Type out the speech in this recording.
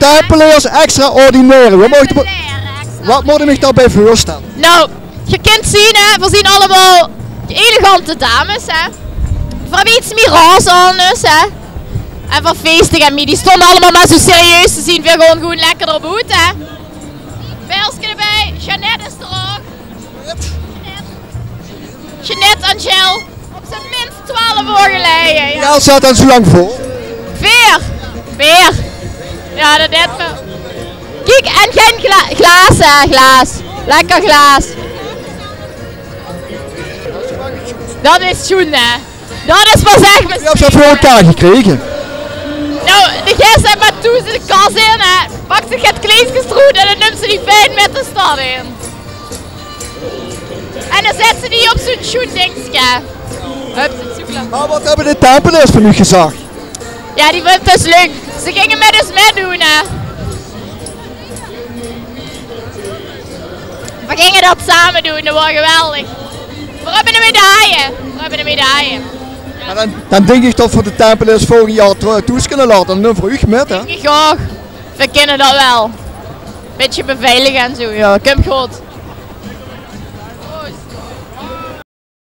Tempeliers extraordinaire. Wat moet ik daarbij voorstellen? Nou, je kunt zien, hè, we zien allemaal elegante dames, hè. Van iets meer roze aan dus, hè. En van feestig en die stonden allemaal maar zo serieus te zien, weer gewoon lekker erop, hè. Persje erbij, Jeannette is er ook. Jeannette en Jill, op zijn minst 12 oor geleden. Ja, staat dan zo lang voor? 4. Ja, dat net me. Kijk, en geen glaas, hè, glaas. Lekker glaas. Dat is schoen, hè. Dat is pas echt mijn. Je hebt dat voor elkaar gekregen. Nou, de gast heeft maar toen ze de kas in, hè. Pakt zich het kleedjes eruit en dan neemt ze die fijn met de stad in. En dan zet ze die op zo'n schoendingske. Hup, het zoekelen. Maar wat hebben de Tempeliers van u gezegd? Ja, die vindt het dus leuk. Ze gingen met ons meedoen, hè. We gingen dat samen doen, dat was geweldig. We hebben een medaille. Ja. Dan denk ik dat voor de Tempeliers volgend jaar toe kunnen laten. Dan voor u met, hè? Ik ook. We kennen dat wel. Beetje beveiligen en zo, ja. Komt goed.